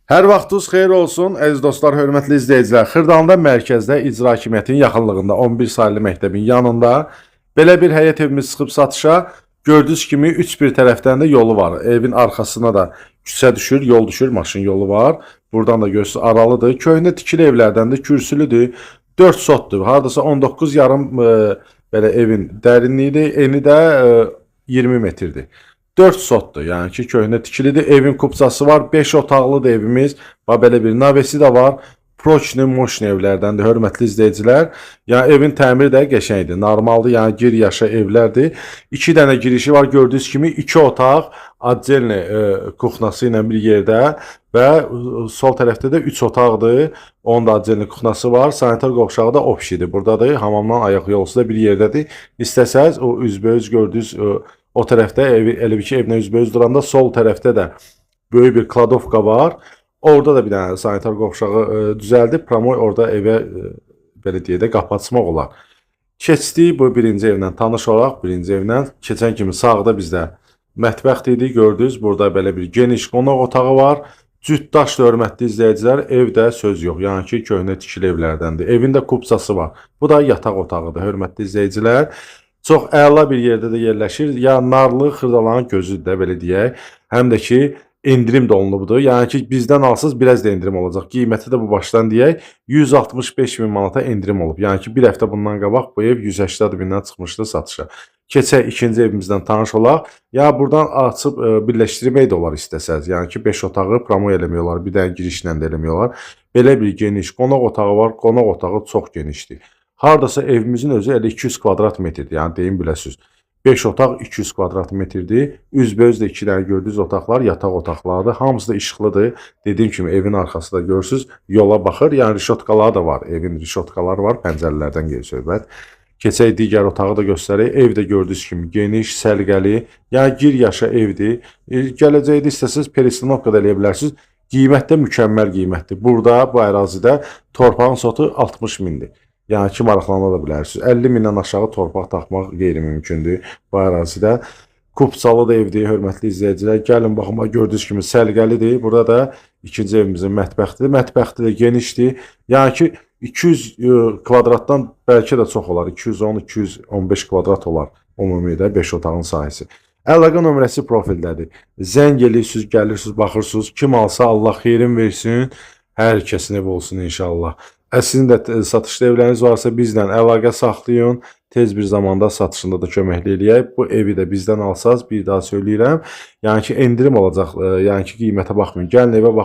Hər vaxtınız xeyir olsun, əziz dostlar, hörmətli izləyicilər. Xırdalanda mərkəzdə icra hakimiyyətinin yaxınlığında 11 saylı məktəbin yanında belə bir həyət evimiz çıxıb satışa. Gördüyünüz kimi 3-1 tərəfdən də yolu var. Evin arxasına da küçə düşür, yol düşür, maşın yolu var. Buradan da görürsünüz aralıdır. Köhnə tikili evlərdəndir, kürsülüdür. 4 sotdur. Hardasa 19 yarım belə evin dərinliyidir. Eni də 20 metrdir. 4 sotdur, yəni ki, köhnə tikilidir. Evin kupçası var, 5 otaqlıdır evimiz. Belə bir navesi də var. Proçni, moşni evlərdəndir, hörmətli izləyicilər. Yəni, evin təmiri də qəşəngdir, normaldır, yəni gir yaşa evlərdir. 2 dənə girişi var, gördüyünüz kimi 2 otaq, atcelni kuxnası ilə bir yerdə və sol tərəfdə də 3 otaqdır. Onun da atcelni kuxnası var, sanitar qovşağı da opşidir, buradadır. Hamamdan ayaq yolusu da bir yerdədir. İstəsəz, o üzbəüz gördüyünüz o tərəfdə, elə bir ki, evlə üzbəüz duranda sol tərəfdə də böyük bir kladovka var. Orada da bir dənə sanitar qovşağı düzəldib, promoy orada evə, belə deyək də, qapı açmaq olar. Keçdik bu birinci evlə tanış olaq, birinci evlə. Keçən kimi sağda bizdə mətbəxt idi, gördünüz. Burada belə bir geniş qonaq otağı var. Cütdaşlı hörmətli izləyicilər, evdə söz yox. Yəni ki, köhnə tikili evlərdəndir. Evində kupçası var. Bu da yataq otağıdır, hörmətli izləyicilər. Çox əla bir yerdə də yerləşir. Ya narlı xırdalanın gözüdür də, belə deyək. Həm də ki, endirim də olunubdur. Yəni ki, bizdən alsız biraz da endirim olacaq. Qiyməti də bu başdan deyək, 165 min manata endirim olub. Yəni ki, bir həftə bundan qabaq bu ev 180 bindən çıxmışdı satışa. Keçək ikinci evimizdən tanış olaq. Ya buradan açıb birləşdirmək də olar istəsəz. Yəni ki, 5 otağı promo eləmək olar, bir dənə girişlə də eləmək olar. Belə bir geniş qonaq otağı var. Qonaq otağı çox genişdir. Hardasa evimizin özü elə 200 kvadrat metrdir. Yəni deyim biləsiniz. 5 otaq 200 kvadrat metrdir. Üzbəüz də 2 dənə gördüyünüz otaqlar yataq otaqlarıdır. Hamısı da işıqlıdır. Dediyim kimi evin arxasında görürsünüz, yola baxır. Yəni rişotkaları da var. Evin rişotkaları var. Pəncərələrdən gedir söhbət. Keçək digər otağı da göstərək. Ev də gördüyünüz kimi geniş, səliqəli. Yəni gir yaşa evdir. Gələcəkdə istəsəniz peristanovka da eləyə bilərsiniz. Qiymət də mükəmməl qiymətdir. Burada bu ərazidə torpağın sotu 60 mindir. Yəni ki, maraqlana da bilərsiniz. 50 mindən aşağı torpaq tapmaq qeyri-mümkündür bu ərazidə. Kupçalı da evdir, hörmətli izləyicilər. Gəlin baxın, gördüyünüz kimi səliqəlidir. Burada da ikinci evimizin mətbəxtidir. Mətbəxti də genişdir. Yəni ki, 200 kvadratdan bəlkə də çox olar. 210-215 kvadrat olar ümumidə 5 otağın sahəsi. Əlaqə nömrəsi profildədir. Zəng eləyirsiniz, gəlirsiniz, baxırsınız. Kim alsa Allah xeyrin versin. Hər kəsin ev olsun inşallah. Sizin də satışlı evləriniz varsa bizlə əlaqə saxlayın. Tez bir zamanda satışında da köməkli eləyək. Bu evi də bizdən alsaz, bir daha söyləyirəm. Yəni ki, endirim olacaq. Yəni ki, qiymətə baxmayın. Gəlin evə baxın.